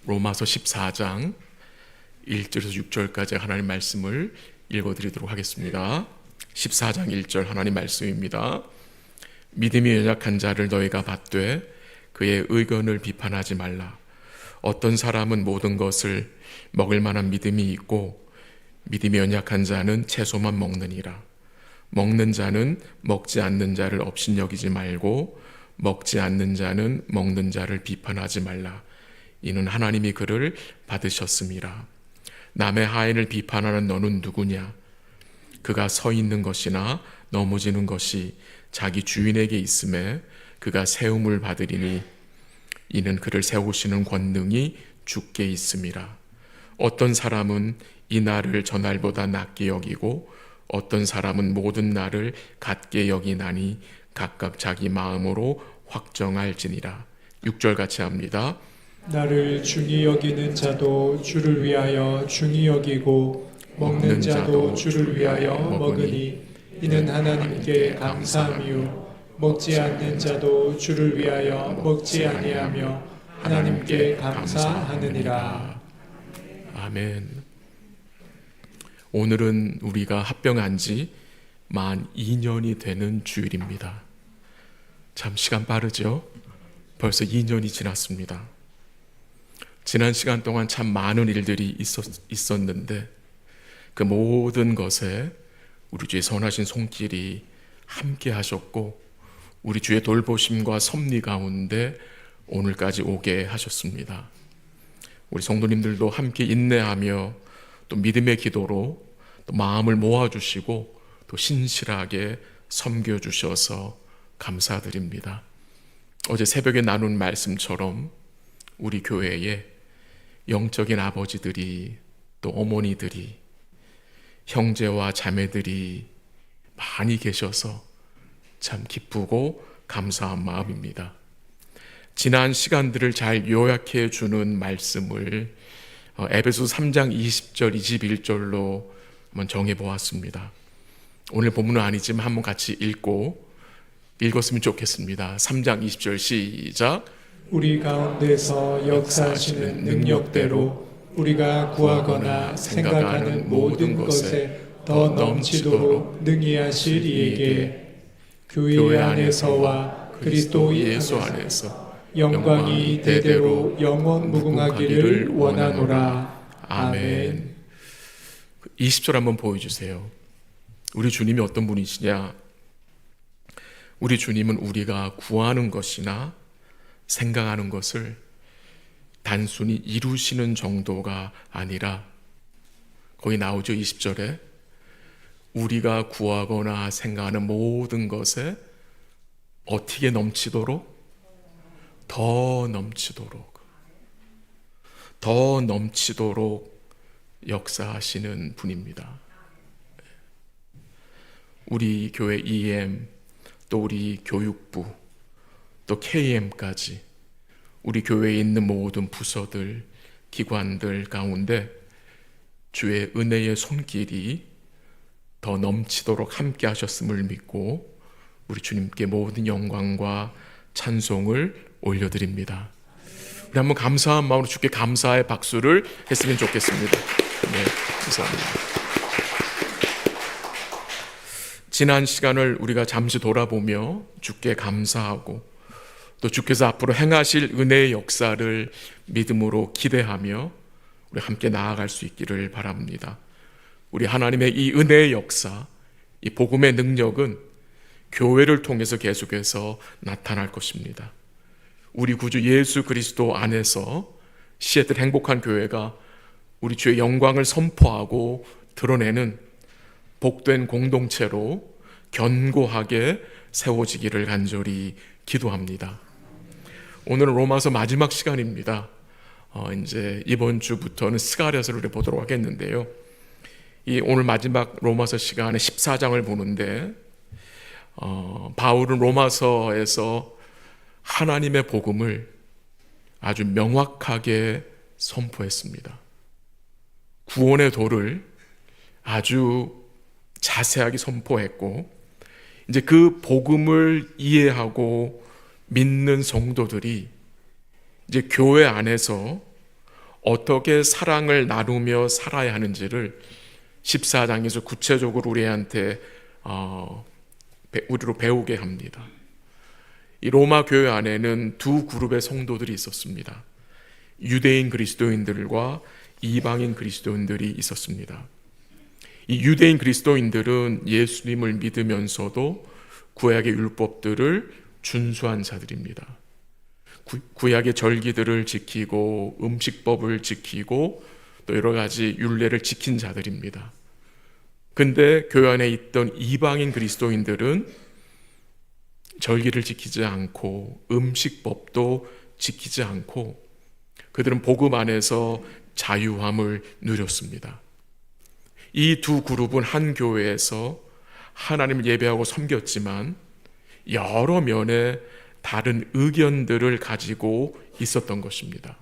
로마서 14장 1절에서 6절까지 하나님 말씀을 읽어드리도록 하겠습니다. 14장 1절 하나님 말씀입니다. 믿음이 연약한 자를 너희가 받되 그의 의견을 비판하지 말라. 어떤 사람은 모든 것을 먹을 만한 믿음이 있고 믿음이 연약한 자는 채소만 먹느니라. 먹는 자는 먹지 않는 자를 업신여기지 말고 먹지 않는 자는 먹는 자를 비판하지 말라. 이는 하나님이 그를 받으셨음이라. 남의 하인을 비판하는 너는 누구냐? 그가 서 있는 것이나 넘어지는 것이 자기 주인에게 있음에 그가 세움을 받으리니 이는 그를 세우시는 권능이 주께 있음이라. 어떤 사람은 이 날을 저 날보다 낮게 여기고 어떤 사람은 모든 날을 같게 여기나니 각각 자기 마음으로 확정할지니라. 6절 같이 합니다. 나를 중히 여기는 자도 주를 위하여 중히 여기고 먹는 자도 주를 위하여 먹으니 이는 하나님께 감사함이요 먹지 않는 자도 주를 위하여 먹지 아니하며 하나님께 감사하느니라. 아멘. 오늘은 우리가 합병한 지 만 2년이 되는 주일입니다. 참 시간 빠르죠? 벌써 2년이 지났습니다. 지난 시간 동안 참 많은 일들이 있었는데 그 모든 것에 우리 주의 선하신 손길이 함께 하셨고 우리 주의 돌보심과 섭리 가운데 오늘까지 오게 하셨습니다. 우리 성도님들도 함께 인내하며 또 믿음의 기도로 또 마음을 모아주시고 또 신실하게 섬겨주셔서 감사드립니다. 어제 새벽에 나눈 말씀처럼 우리 교회에 영적인 아버지들이 또 어머니들이 형제와 자매들이 많이 계셔서 참 기쁘고 감사한 마음입니다. 지난 시간들을 잘 요약해 주는 말씀을 에베소서 3장 20절 21절로 한번 정해 보았습니다. 오늘 본문은 아니지만 한번 같이 읽었으면 좋겠습니다. 3장 20절 시작. 우리 가운데서 역사하시는 능력대로 우리가 구하거나 생각하는 모든 것에 더 넘치도록 능히 하실 이에게 교회 안에서와 그리스도 예수 안에서 영광이 대대로 영원 무궁하기를 원하노라. 아멘. 20절 한번 보여주세요. 우리 주님이 어떤 분이시냐? 우리 주님은 우리가 구하는 것이나 생각하는 것을 단순히 이루시는 정도가 아니라 거기 나오죠. 20절에 우리가 구하거나 생각하는 모든 것에 어떻게 넘치도록? 더 넘치도록 역사하시는 분입니다. 우리 교회 EM 또 우리 교육부 또 KM까지 우리 교회에 있는 모든 부서들, 기관들 가운데 주의 은혜의 손길이 더 넘치도록 함께 하셨음을 믿고 우리 주님께 모든 영광과 찬송을 올려드립니다. 우리 한번 감사한 마음으로 주께 감사의 박수를 했으면 좋겠습니다. 네, 감사합니다. 지난 시간을 우리가 잠시 돌아보며 주께 감사하고 또 주께서 앞으로 행하실 은혜의 역사를 믿음으로 기대하며 우리 함께 나아갈 수 있기를 바랍니다. 우리 하나님의 이 은혜의 역사, 이 복음의 능력은 교회를 통해서 계속해서 나타날 것입니다. 우리 구주 예수 그리스도 안에서 시애틀 행복한 교회가 우리 주의 영광을 선포하고 드러내는 복된 공동체로 견고하게 세워지기를 간절히 기도합니다. 오늘은 로마서 마지막 시간입니다. 이제 이번 주부터는 스가랴서를 보도록 하겠는데요. 이 오늘 마지막 로마서 시간에 14장을 보는데 바울은 로마서에서 하나님의 복음을 아주 명확하게 선포했습니다. 구원의 도를 아주 자세하게 선포했고 이제 그 복음을 이해하고 믿는 성도들이 이제 교회 안에서 어떻게 사랑을 나누며 살아야 하는지를 14장에서 구체적으로 우리한테 우리로 배우게 합니다. 이 로마 교회 안에는 두 그룹의 성도들이 있었습니다. 유대인 그리스도인들과 이방인 그리스도인들이 있었습니다. 이 유대인 그리스도인들은 예수님을 믿으면서도 구약의 율법들을 준수한 자들입니다. 구약의 절기들을 지키고 음식법을 지키고 또 여러 가지 율례를 지킨 자들입니다. 근데 교회 안에 있던 이방인 그리스도인들은 절기를 지키지 않고 음식법도 지키지 않고 그들은 복음 안에서 자유함을 누렸습니다. 이 두 그룹은 한 교회에서 하나님을 예배하고 섬겼지만 여러 면의 다른 의견들을 가지고 있었던 것입니다.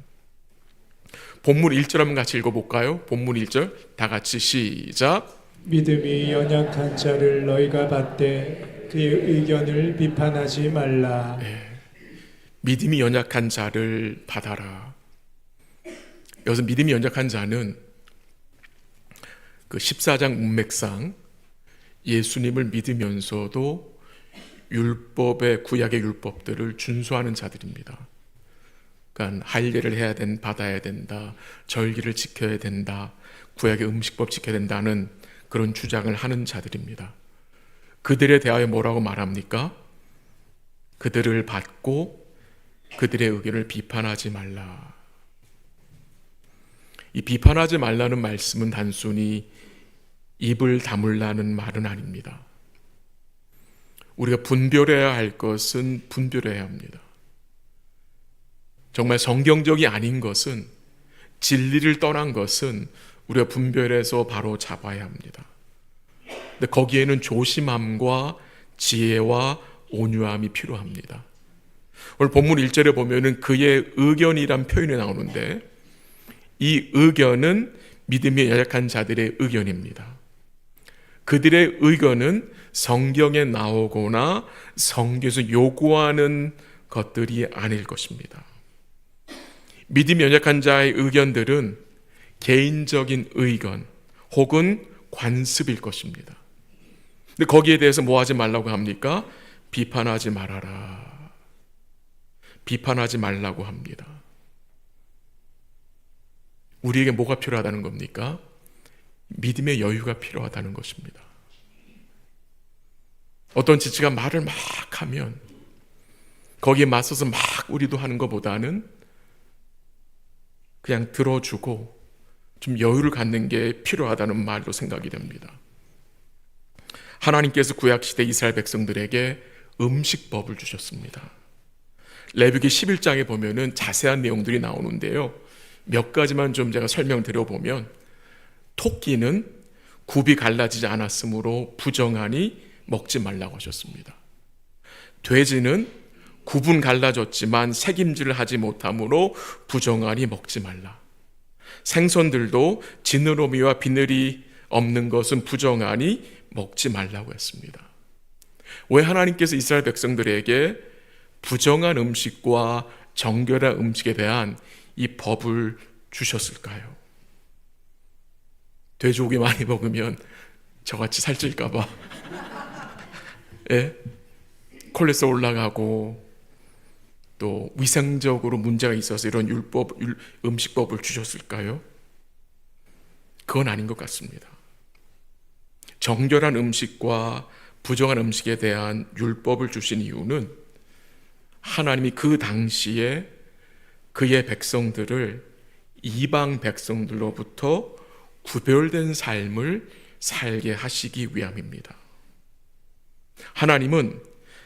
본문 1절 한번 같이 읽어볼까요? 본문 1절 다 같이 시작. 믿음이 연약한 자를 너희가 받되 그의 의견을 비판하지 말라. 믿음이 연약한 자를 받아라. 여기서 믿음이 연약한 자는 그 14장 문맥상 예수님을 믿으면서도 율법의 구약의 율법들을 준수하는 자들입니다. 그러니까 할례를 해야 받아야 된다, 절기를 지켜야 된다, 구약의 음식법 지켜야 된다는 그런 주장을 하는 자들입니다. 그들에 대하여 뭐라고 말합니까? 그들을 받고 그들의 의견을 비판하지 말라. 이 비판하지 말라는 말씀은 단순히 입을 다물라는 말은 아닙니다. 우리가 분별해야 할 것은 분별해야 합니다. 정말 성경적이 아닌 것은, 진리를 떠난 것은 우리가 분별해서 바로 잡아야 합니다. 근데 거기에는 조심함과 지혜와 온유함이 필요합니다. 오늘 본문 1절에 보면은 그의 의견이란 표현이 나오는데 이 의견은 믿음이 연약한 자들의 의견입니다. 그들의 의견은 성경에 나오거나 성경에서 요구하는 것들이 아닐 것입니다. 믿음이 연약한 자의 의견들은 개인적인 의견 혹은 관습일 것입니다. 근데 거기에 대해서 뭐 하지 말라고 합니까? 비판하지 말아라. 비판하지 말라고 합니다. 우리에게 뭐가 필요하다는 겁니까? 믿음의 여유가 필요하다는 것입니다. 어떤 지체가 말을 막 하면 거기에 맞서서 막 우리도 하는 것보다는 그냥 들어주고 좀 여유를 갖는 게 필요하다는 말로 생각이 됩니다. 하나님께서 구약시대 이스라엘 백성들에게 음식법을 주셨습니다. 레위기 11장에 보면은 자세한 내용들이 나오는데요. 몇 가지만 좀 제가 설명드려보면, 토끼는 굽이 갈라지지 않았으므로 부정하니 먹지 말라고 하셨습니다. 돼지는 굽은 갈라졌지만 새김질을 하지 못하므로 부정하니 먹지 말라. 생선들도 지느러미와 비늘이 없는 것은 부정하니 먹지 말라고 했습니다. 왜 하나님께서 이스라엘 백성들에게 부정한 음식과 정결한 음식에 대한 이 법을 주셨을까요? 돼지고기 많이 먹으면 저같이 살찔까 봐 예? 콜레스테롤 올라가고 또 위생적으로 문제가 있어서 이런 음식법을 주셨을까요? 그건 아닌 것 같습니다. 정결한 음식과 부정한 음식에 대한 율법을 주신 이유는 하나님이 그 당시에 그의 백성들을 이방 백성들로부터 구별된 삶을 살게 하시기 위함입니다. 하나님은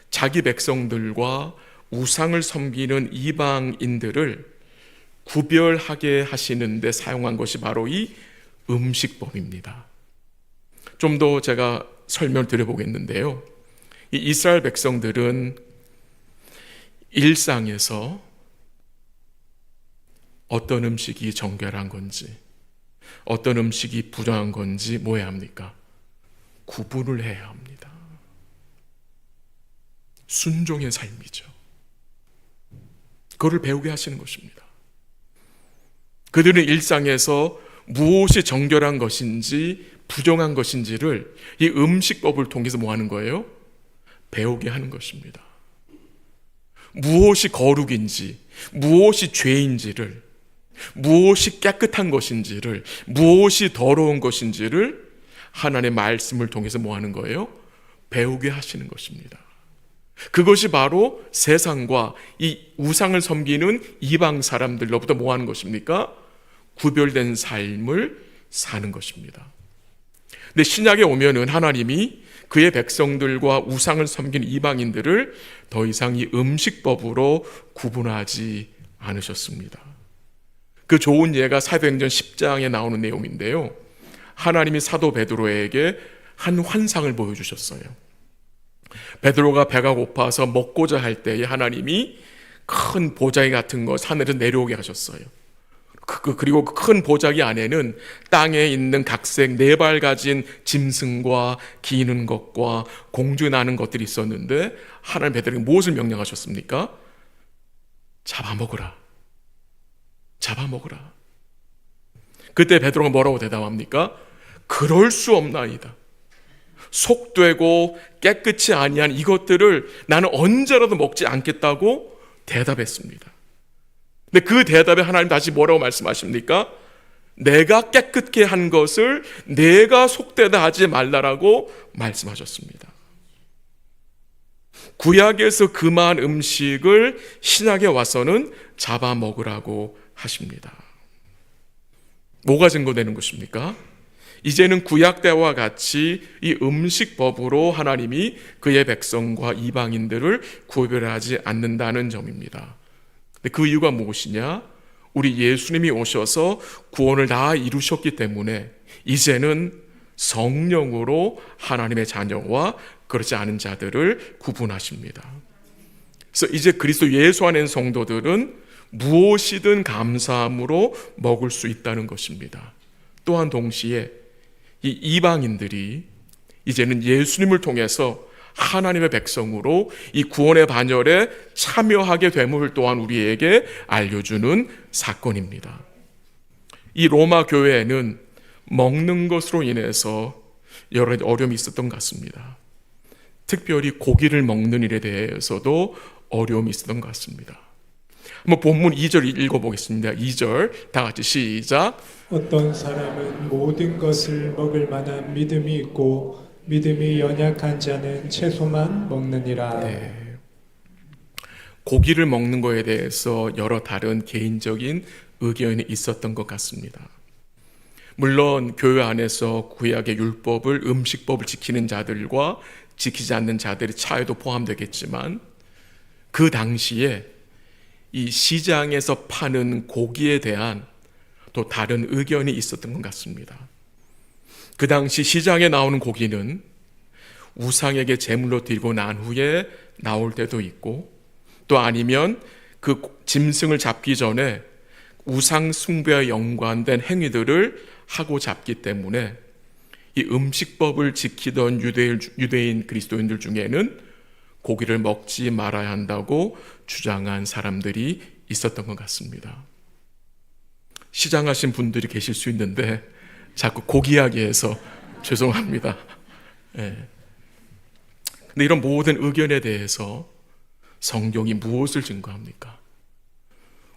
자기 백성들과 우상을 섬기는 이방인들을 구별하게 하시는데 사용한 것이 바로 이 음식법입니다. 좀 더 제가 설명을 드려보겠는데요. 이 이스라엘 백성들은 일상에서 어떤 음식이 정결한 건지, 어떤 음식이 부정한 건지 뭐 해야 합니까? 구분을 해야 합니다. 순종의 삶이죠. 그거를 배우게 하시는 것입니다. 그들은 일상에서 무엇이 정결한 것인지 부정한 것인지를 이 음식법을 통해서 뭐 하는 거예요? 배우게 하는 것입니다. 무엇이 거룩인지, 무엇이 죄인지를, 무엇이 깨끗한 것인지를, 무엇이 더러운 것인지를 하나님의 말씀을 통해서 뭐 하는 거예요? 배우게 하시는 것입니다. 그것이 바로 세상과 이 우상을 섬기는 이방 사람들로부터 뭐 하는 것입니까? 구별된 삶을 사는 것입니다. 근데 신약에 오면은 하나님이 그의 백성들과 우상을 섬기는 이방인들을 더 이상 이 음식법으로 구분하지 않으셨습니다. 그 좋은 예가 사도행전 10장에 나오는 내용인데요. 하나님이 사도 베드로에게 한 환상을 보여주셨어요. 베드로가 배가 고파서 먹고자 할 때에 하나님이 큰 보자기 같은 거 하늘에서 내려오게 하셨어요. 그리고 그 큰 보자기 안에는 땅에 있는 각색 4발 가진 짐승과 기는 것과 공중에 나는 것들이 있었는데 하나님 베드로에게 무엇을 명령하셨습니까? 잡아먹으라. 잡아먹으라. 그때 베드로가 뭐라고 대답합니까? 그럴 수 없나이다. 속되고 깨끗이 아니한 이것들을 나는 언제라도 먹지 않겠다고 대답했습니다. 근데 그 대답에 하나님 다시 뭐라고 말씀하십니까? 내가 깨끗게 한 것을 내가 속되다 하지 말라라고 말씀하셨습니다. 구약에서 금한 음식을 신약에 와서는 잡아먹으라고 하십니다. 뭐가 증거되는 것입니까? 이제는 구약 때와 같이 이 음식법으로 하나님이 그의 백성과 이방인들을 구별하지 않는다는 점입니다. 근데 그 이유가 무엇이냐? 우리 예수님이 오셔서 구원을 다 이루셨기 때문에 이제는 성령으로 하나님의 자녀와 그렇지 않은 자들을 구분하십니다. 그래서 이제 그리스도 예수 안에 있는 성도들은 무엇이든 감사함으로 먹을 수 있다는 것입니다. 또한 동시에 이 이방인들이 이제는 예수님을 통해서 하나님의 백성으로 이 구원의 반열에 참여하게 됨을 또한 우리에게 알려주는 사건입니다. 이 로마 교회에는 먹는 것으로 인해서 여러 가지 어려움이 있었던 것 같습니다. 특별히 고기를 먹는 일에 대해서도 어려움이 있었던 것 같습니다. 한번 본문 2절 읽어보겠습니다. 2절 다 같이 시작. 어떤 사람은 모든 것을 먹을 만한 믿음이 있고 믿음이 연약한 자는 채소만 먹느니라. 네. 고기를 먹는 것에 대해서 여러 다른 개인적인 의견이 있었던 것 같습니다. 물론 교회 안에서 구약의 율법을 음식법을 지키는 자들과 지키지 않는 자들의 차이도 포함되겠지만 그 당시에 이 시장에서 파는 고기에 대한 또 다른 의견이 있었던 것 같습니다. 그 당시 시장에 나오는 고기는 우상에게 제물로 드리고 난 후에 나올 때도 있고 또 아니면 그 짐승을 잡기 전에 우상 숭배와 연관된 행위들을 하고 잡기 때문에 이 음식법을 지키던 유대인 그리스도인들 중에는 고기를 먹지 말아야 한다고 주장한 사람들이 있었던 것 같습니다. 시장하신 분들이 계실 수 있는데 자꾸 고기 이야기해서 죄송합니다. 네. 근데 이런 모든 의견에 대해서 성경이 무엇을 증거합니까?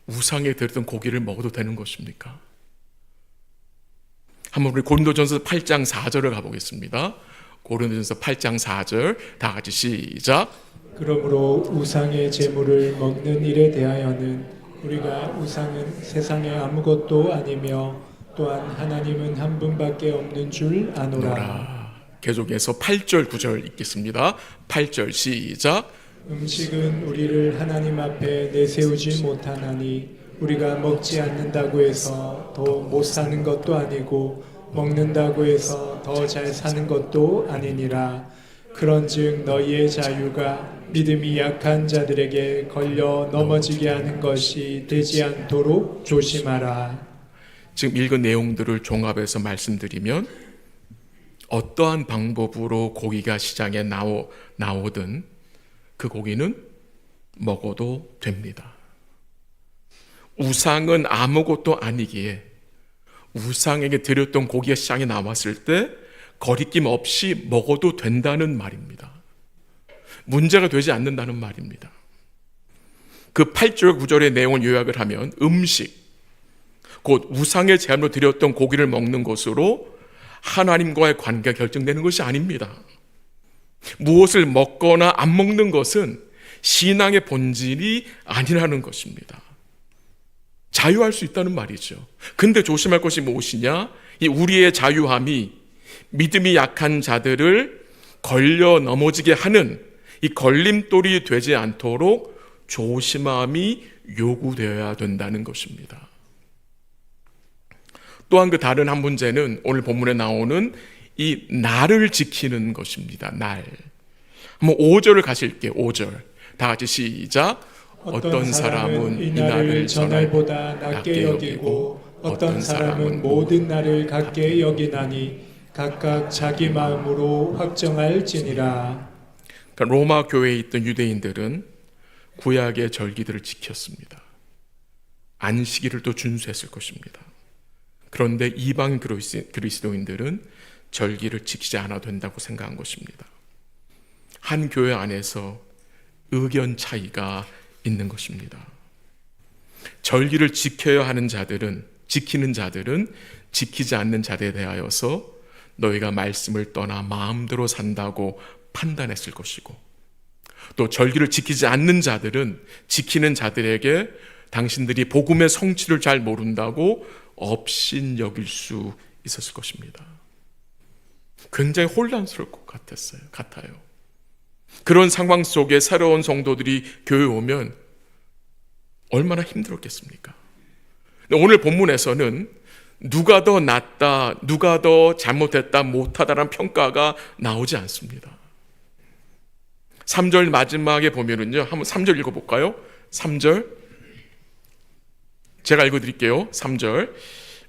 우상에 드렸던 고기를 먹어도 되는 것입니까? 한번 우리 고린도전서 8장 4절을 가보겠습니다. 고린도전서 8장 4절 다 같이 시작. 그러므로 우상의 제물을 먹는 일에 대하여는 우리가 우상은 세상에 아무것도 아니며 또한 하나님은 한 분밖에 없는 줄 아노라. 계속해서 8절 9절 읽겠습니다. 8절 시작. 음식은 우리를 하나님 앞에 내세우지 못하나니 우리가 먹지 않는다고 해서 더 못 사는 것도 아니고 먹는다고 해서 더 잘 사는 것도 아니니라. 그런즉 너희의 자유가 믿음이 약한 자들에게 걸려 넘어지게 하는 것이 되지 않도록 조심하라. 지금 읽은 내용들을 종합해서 말씀드리면 어떠한 방법으로 고기가 시장에 나오든 그 고기는 먹어도 됩니다. 우상은 아무것도 아니기에 우상에게 드렸던 고기가 시장에 나왔을 때 거리낌 없이 먹어도 된다는 말입니다. 문제가 되지 않는다는 말입니다. 그 8절 9절의 내용을 요약을 하면 음식, 곧 우상의 제물로 드렸던 고기를 먹는 것으로 하나님과의 관계가 결정되는 것이 아닙니다. 무엇을 먹거나 안 먹는 것은 신앙의 본질이 아니라는 것입니다. 자유할 수 있다는 말이죠. 근데 조심할 것이 무엇이냐? 이 우리의 자유함이 믿음이 약한 자들을 걸려 넘어지게 하는 이 걸림돌이 되지 않도록 조심함이 요구되어야 된다는 것입니다. 또한 그 다른 한 문제는 오늘 본문에 나오는 이 날을 지키는 것입니다. 날. 한번 5절을 가실게요. 5절. 다 같이 시작. 어떤 사람은 이 날을 전날보다 낮게 여기고 어떤 사람은 모든 날을 같게 여기나니 각각 자기 마음으로 확정할지니라. 그러니까 로마 교회에 있던 유대인들은 구약의 절기들을 지켰습니다. 안식일을 또 준수했을 것입니다. 그런데 이방 그리스도인들은 절기를 지키지 않아도 된다고 생각한 것입니다. 한 교회 안에서 의견 차이가 있는 것입니다. 절기를 지켜야 하는 자들은, 지키는 자들은 지키지 않는 자들에 대하여서 너희가 말씀을 떠나 마음대로 산다고 판단했을 것이고, 또 절기를 지키지 않는 자들은 지키는 자들에게 당신들이 복음의 성취를 잘 모른다고 업신 여길 수 있었을 것입니다. 굉장히 혼란스러울 것 같아요. 그런 상황 속에 새로운 성도들이 교회에 오면 얼마나 힘들었겠습니까? 오늘 본문에서는 누가 더 낫다, 누가 더 잘못했다, 못하다라는 평가가 나오지 않습니다. 3절 마지막에 보면은요, 한번 3절 읽어볼까요? 3절 제가 읽어드릴게요. 3절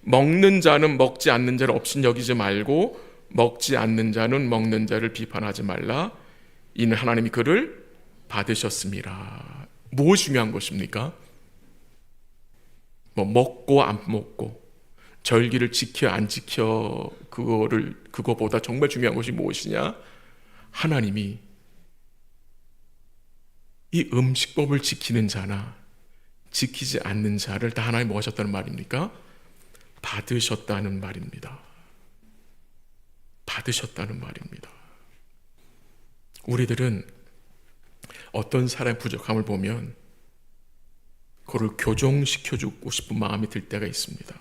먹는 자는 먹지 않는 자를 업신 여기지 말고 먹지 않는 자는 먹는 자를 비판하지 말라. 이는 하나님이 그를 받으셨습니다. 무엇이 중요한 것입니까? 먹고 안 먹고 절기를 지켜 안 지켜 그거보다 정말 중요한 것이 무엇이냐? 하나님이 이 음식법을 지키는 자나 지키지 않는 자를 다 하나님 뭐 하셨다는 말입니까? 받으셨다는 말입니다. 받으셨다는 말입니다. 우리들은 어떤 사람의 부족함을 보면 그를 교정시켜주고 싶은 마음이 들 때가 있습니다.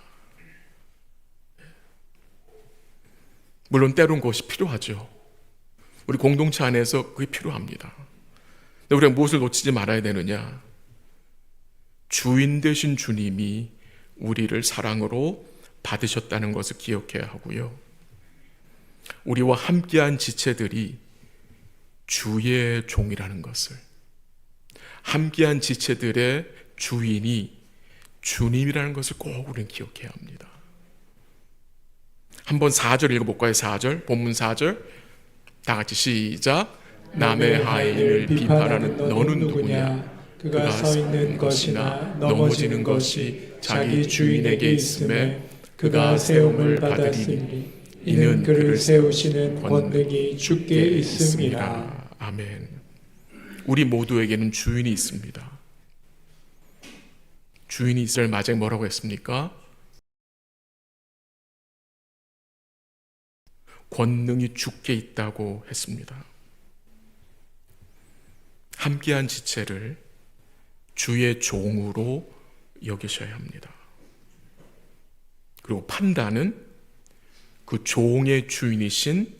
물론 때론 그것이 필요하죠. 우리 공동체 안에서 그게 필요합니다. 근데 우리가 무엇을 놓치지 말아야 되느냐? 주인 되신 주님이 우리를 사랑으로 받으셨다는 것을 기억해야 하고요. 우리와 함께한 지체들이 주의 종이라는 것을, 함께한 지체들의 주인이 주님이라는 것을 꼭 우리는 기억해야 합니다. 한번 4절 읽어볼까요? 4절, 본문 4절 다 같이 시작. 남의 하인을 비판하는 너는 누구냐? 그가 서 있는 것이나 넘어지는 것이 자기 주인에게 있음에 그가 세움을 받았으니 이는 그를 세우시는 권능이 주께 있음이라. 아멘. 우리 모두에게는 주인이 있습니다. 주인이 있을 마지막에 뭐라고 했습니까? 권능이 주께 있다고 했습니다. 함께한 지체를 주의 종으로 여기셔야 합니다. 그리고 판단은 그 종의 주인이신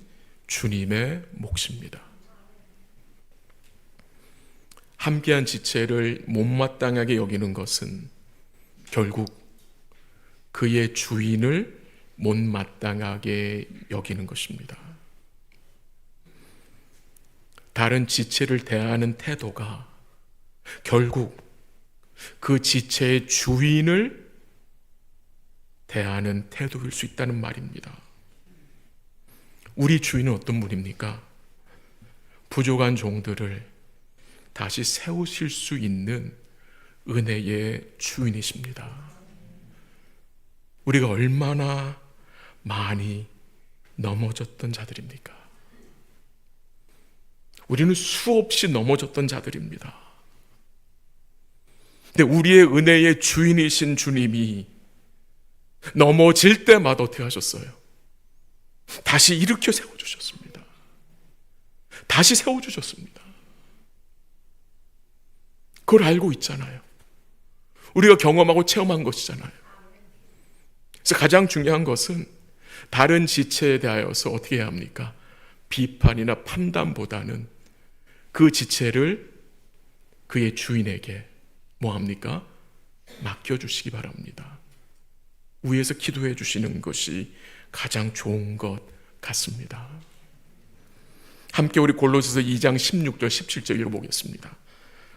주님의 몫입니다. 함께한 지체를 못마땅하게 여기는 것은 결국 그의 주인을 못마땅하게 여기는 것입니다. 다른 지체를 대하는 태도가 결국 그 지체의 주인을 대하는 태도일 수 있다는 말입니다. 우리 주인은 어떤 분입니까? 부족한 종들을 다시 세우실 수 있는 은혜의 주인이십니다. 우리가 얼마나 많이 넘어졌던 자들입니까? 우리는 수없이 넘어졌던 자들입니다. 근데 우리의 은혜의 주인이신 주님이 넘어질 때마다 어떻게 하셨어요? 다시 일으켜 세워주셨습니다. 다시 세워주셨습니다. 그걸 알고 있잖아요. 우리가 경험하고 체험한 것이잖아요. 그래서 가장 중요한 것은 다른 지체에 대하여서 어떻게 해야 합니까? 비판이나 판단보다는 그 지체를 그의 주인에게 뭐합니까? 맡겨주시기 바랍니다. 위에서 기도해 주시는 것이 가장 좋은 것 같습니다. 함께 우리 골로새서 2장 16절 17절 읽어보겠습니다.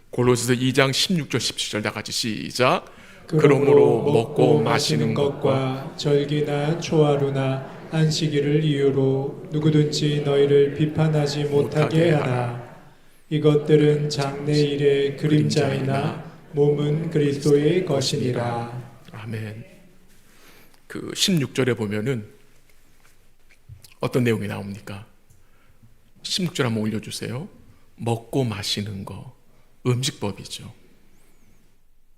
골로새서 2장 16절 17절 다 같이 시작. 그러므로 먹고 마시는 것과 절기나 초하루나 안식일을 이유로 누구든지 너희를 비판하지 못하게 하라. 이것들은 장래일의 그림자이나 몸은 그리스도의 것이니라. 아멘. 그 16절에 보면은 어떤 내용이 나옵니까? 16절 한번 올려주세요. 먹고 마시는 거, 음식법이죠.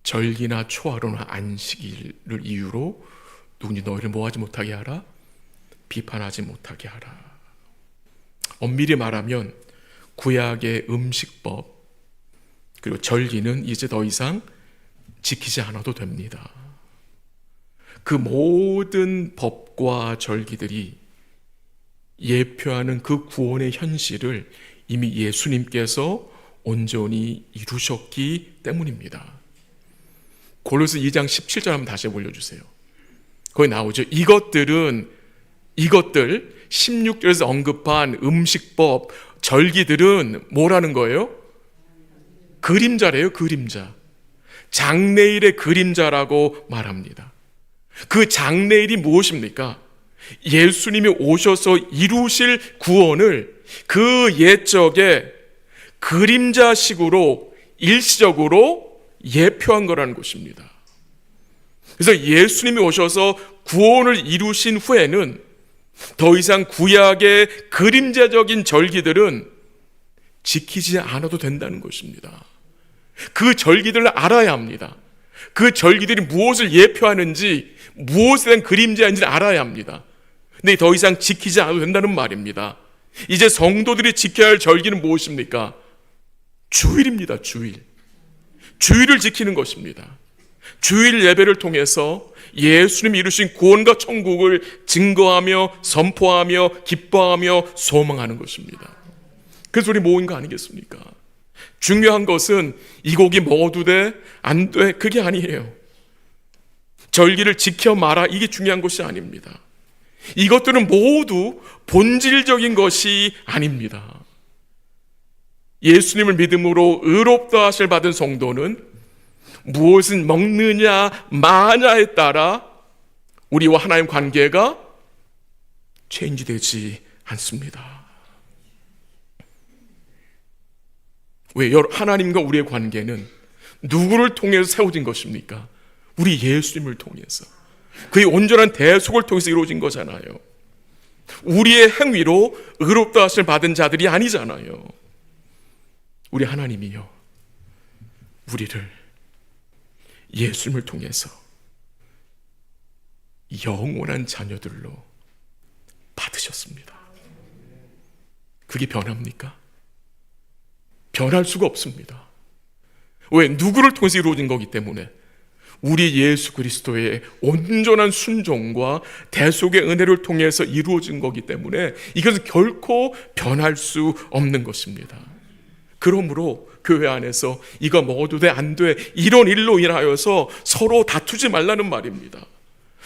절기나 초하루나 안식일을 이유로 누군지 너희를 뭐하지 못하게 하라? 비판하지 못하게 하라. 엄밀히 말하면 구약의 음식법 그리고 절기는 이제 더 이상 지키지 않아도 됩니다. 그 모든 법과 절기들이 예표하는 그 구원의 현실을 이미 예수님께서 온전히 이루셨기 때문입니다. 골로새 2장 17절 한번 다시 올려주세요. 거기 나오죠. 이것들 16절에서 언급한 음식법, 절기들은 뭐라는 거예요? 그림자래요. 그림자. 장래일의 그림자라고 말합니다. 그 장래일이 무엇입니까? 예수님이 오셔서 이루실 구원을 그 옛적에 그림자식으로 일시적으로 예표한 거라는 것입니다. 그래서 예수님이 오셔서 구원을 이루신 후에는 더 이상 구약의 그림자적인 절기들은 지키지 않아도 된다는 것입니다. 그 절기들을 알아야 합니다. 그 절기들이 무엇을 예표하는지, 무엇에 대한 그림자인지를 알아야 합니다. 근데 더 이상 지키지 않아도 된다는 말입니다. 이제 성도들이 지켜야 할 절기는 무엇입니까? 주일입니다. 주일을 지키는 것입니다. 주일 예배를 통해서 예수님이 이루신 구원과 천국을 증거하며 선포하며 기뻐하며 소망하는 것입니다. 그래서 우리 모인 거 아니겠습니까? 중요한 것은 이 곡이 먹어도 돼? 안 돼? 그게 아니에요. 절기를 지켜 마라 이게 중요한 것이 아닙니다. 이것들은 모두 본질적인 것이 아닙니다. 예수님을 믿음으로 의롭다 하실 받은 성도는 무엇을 먹느냐 마냐에 따라 우리와 하나님 관계가 체인지되지 않습니다. 왜? 하나님과 우리의 관계는 누구를 통해서 세워진 것입니까? 우리 예수님을 통해서, 그의 온전한 대속을 통해서 이루어진 거잖아요. 우리의 행위로 의롭다 하실 받은 자들이 아니잖아요. 우리 하나님이요, 우리를 예수님을 통해서 영원한 자녀들로 받으셨습니다. 그게 변합니까? 변할 수가 없습니다. 왜? 누구를 통해서 이루어진 거기 때문에, 우리 예수 그리스도의 온전한 순종과 대속의 은혜를 통해서 이루어진 거기 때문에 이것은 결코 변할 수 없는 것입니다. 그러므로 교회 안에서 이거 먹어도 돼, 안 돼, 이런 일로 인하여서 서로 다투지 말라는 말입니다.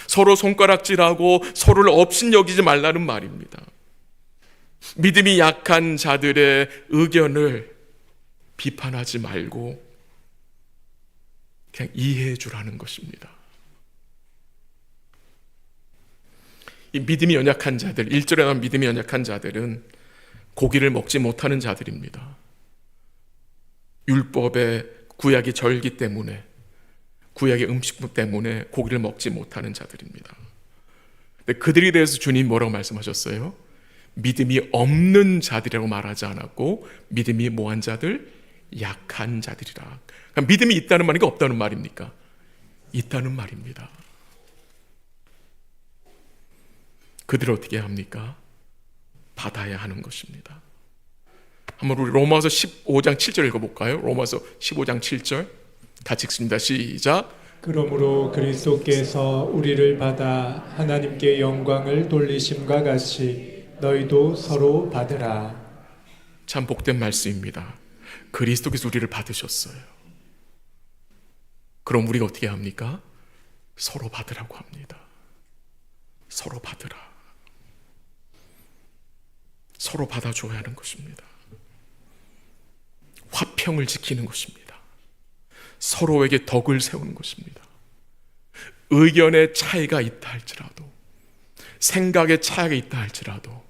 서로 손가락질하고 서로를 업신여기지 말라는 말입니다. 믿음이 약한 자들의 의견을 비판하지 말고 그냥 이해해 주라는 것입니다. 이 믿음이 연약한 자들, 1절에 나온 믿음이 연약한 자들은 고기를 먹지 못하는 자들입니다. 율법의 구약이 절기 때문에 구약의 음식품 때문에 고기를 먹지 못하는 자들입니다. 근데 그들에 대해서 주님 뭐라고 말씀하셨어요? 믿음이 없는 자들이라고 말하지 않았고 믿음이 뭐한 자들? 약한 자들이라. 그러니까 믿음이 있다는 말인가 없다는 말입니까? 있다는 말입니다. 그들을 어떻게 합니까? 받아야 하는 것입니다. 한번 우리 로마서 15장 7절 읽어볼까요? 로마서 15장 7절 같이 읽습니다. 시작. 그러므로 그리스도께서 우리를 받아 하나님께 영광을 돌리심과 같이 너희도 서로 받으라. 참 복된 말씀입니다. 그리스도께서 우리를 받으셨어요. 그럼 우리가 어떻게 합니까? 서로 받으라고 합니다. 서로 받으라. 서로 받아줘야 하는 것입니다. 화평을 지키는 것입니다. 서로에게 덕을 세우는 것입니다. 의견의 차이가 있다 할지라도, 생각의 차이가 있다 할지라도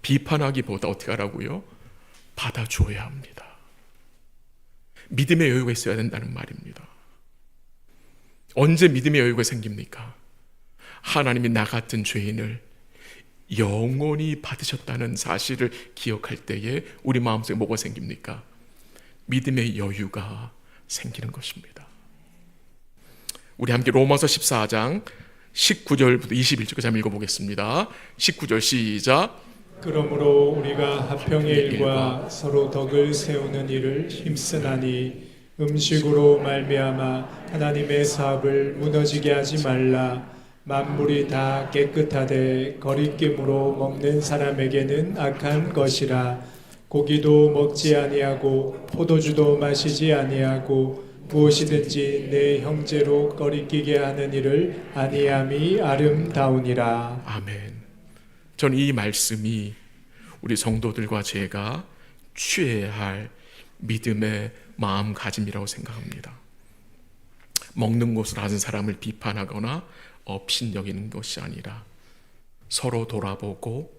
비판하기보다 어떻게 하라고요? 받아줘야 합니다. 믿음의 여유가 있어야 된다는 말입니다. 언제 믿음의 여유가 생깁니까? 하나님이 나 같은 죄인을 영원히 받으셨다는 사실을 기억할 때에 우리 마음속에 뭐가 생깁니까? 믿음의 여유가 생기는 것입니다. 우리 함께 로마서 14장 19절부터 21절까지 한번 읽어보겠습니다. 19절 시작. 그러므로 우리가 화평의 일과 서로 덕을 세우는 일을 힘쓰나니 음식으로 말미암아 하나님의 사업을 무너지게 하지 말라. 만물이 다 깨끗하되 거리낌으로 먹는 사람에게는 악한 것이라. 고기도 먹지 아니하고 포도주도 마시지 아니하고 무엇이든지 내 형제로 거리끼게 하는 일을 아니함이 아름다우니라. 아멘. 저는 이 말씀이 우리 성도들과 제가 취해야 할 믿음의 마음가짐이라고 생각합니다. 먹는 것을 아는 사람을 비판하거나 업신여기는 것이 아니라 서로 돌아보고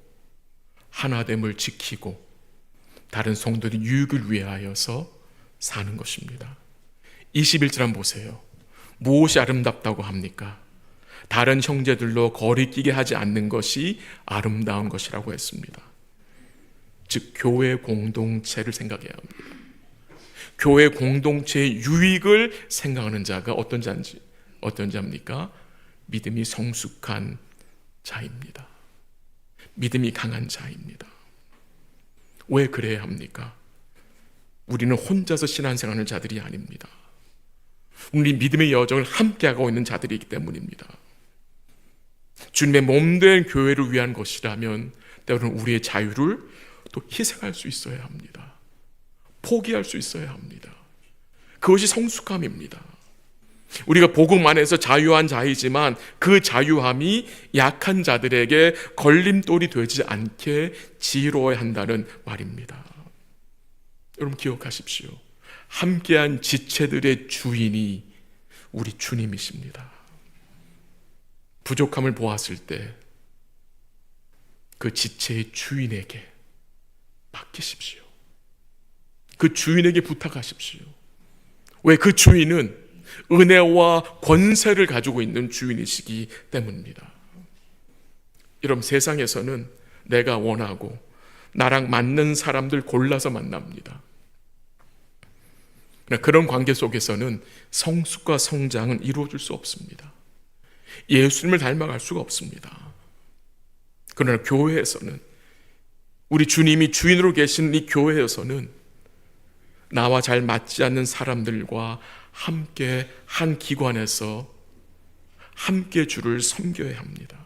하나됨을 지키고 다른 성도들의 유익을 위하여서 사는 것입니다. 21절 한번 보세요. 무엇이 아름답다고 합니까? 다른 형제들로 거리끼게 하지 않는 것이 아름다운 것이라고 했습니다. 즉 교회 공동체를 생각해야 합니다. 교회 공동체의 유익을 생각하는 자가 어떤 자입니까? 믿음이 성숙한 자입니다. 믿음이 강한 자입니다. 왜 그래야 합니까? 우리는 혼자서 신앙생활하는 자들이 아닙니다. 우리 믿음의 여정을 함께하고 있는 자들이기 때문입니다. 주님의 몸된 교회를 위한 것이라면 때로는 우리의 자유를 또 희생할 수 있어야 합니다. 포기할 수 있어야 합니다. 그것이 성숙함입니다. 우리가 복음 안에서 자유한 자이지만 그 자유함이 약한 자들에게 걸림돌이 되지 않게 지혜로워야 한다는 말입니다. 여러분 기억하십시오. 함께한 지체들의 주인이 우리 주님이십니다. 부족함을 보았을 때 그 지체의 주인에게 맡기십시오. 그 주인에게 부탁하십시오. 왜? 그 주인은 은혜와 권세를 가지고 있는 주인이시기 때문입니다. 여러분 세상에서는 내가 원하고 나랑 맞는 사람들 골라서 만납니다. 그러나 그런 관계 속에서는 성숙과 성장은 이루어질 수 없습니다. 예수님을 닮아갈 수가 없습니다. 그러나 교회에서는, 우리 주님이 주인으로 계신 이 교회에서는 나와 잘 맞지 않는 사람들과 함께 한 기관에서 함께 주를 섬겨야 합니다.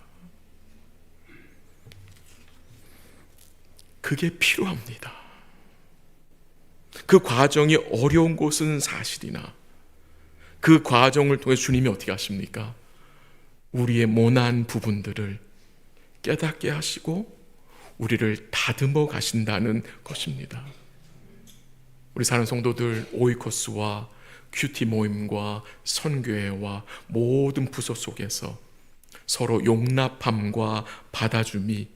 그게 필요합니다. 그 과정이 어려운 것은 사실이나 그 과정을 통해 주님이 어떻게 하십니까? 우리의 모난 부분들을 깨닫게 하시고 우리를 다듬어 가신다는 것입니다. 우리 사는 성도들 오이코스와 큐티 모임과 선교회와 모든 부서 속에서 서로 용납함과 받아줌이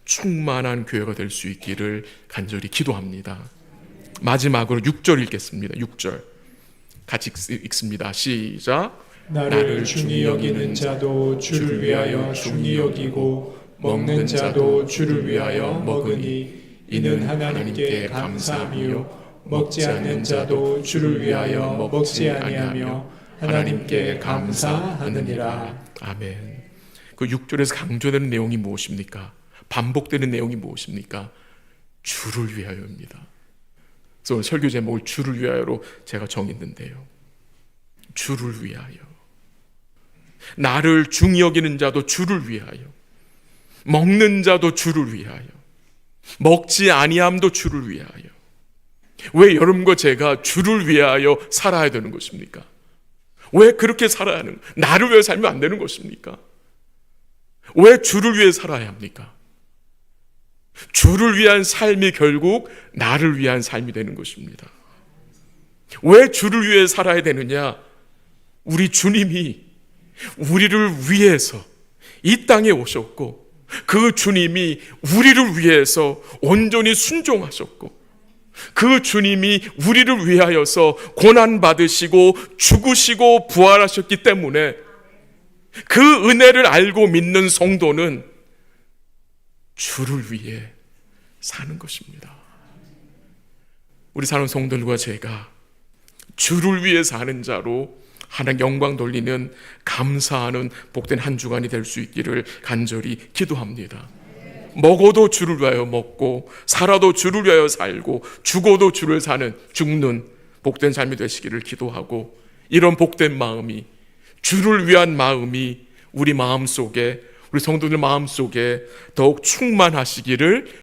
충만한 교회가 될 수 있기를 간절히 기도합니다. 마지막으로 6절 읽겠습니다. 6절 같이 읽습니다. 시작. 나를 중히 여기는 자도 주를 위하여 중히 여기고 먹는 자도 주를 위하여 먹으니 이는 하나님께 감사함이요 먹지 않는 자도 주를 위하여 먹지 아니하며 하나님께 감사하느니라. 아멘. 그 6절에서 강조되는 내용이 무엇입니까? 반복되는 내용이 무엇입니까? 주를 위하여입니다. 그래서 오늘 설교 제목을 주를 위하여로 제가 정했는데요. 주를 위하여. 나를 중히 여기는 자도 주를 위하여, 먹는 자도 주를 위하여, 먹지 아니함도 주를 위하여. 왜 여러분과 제가 주를 위하여 살아야 되는 것입니까? 왜 그렇게 살아야 하는, 나를 위해 살면 안 되는 것입니까? 왜 주를 위해 살아야 합니까? 주를 위한 삶이 결국 나를 위한 삶이 되는 것입니다. 왜 주를 위해 살아야 되느냐? 우리 주님이 우리를 위해서 이 땅에 오셨고, 그 주님이 우리를 위해서 온전히 순종하셨고, 그 주님이 우리를 위하여서 고난받으시고 죽으시고 부활하셨기 때문에 그 은혜를 알고 믿는 성도는 주를 위해 사는 것입니다. 우리 사는 성도들과 제가 주를 위해 사는 자로 하나님 영광 돌리는, 감사하는 복된 한 주간이 될 수 있기를 간절히 기도합니다. 먹어도 주를 위하여 먹고, 살아도 주를 위하여 살고, 죽어도 주를 사는, 죽는 복된 삶이 되시기를 기도하고, 이런 복된 마음이, 주를 위한 마음이 우리 마음속에, 우리 성도들 마음속에 더욱 충만하시기를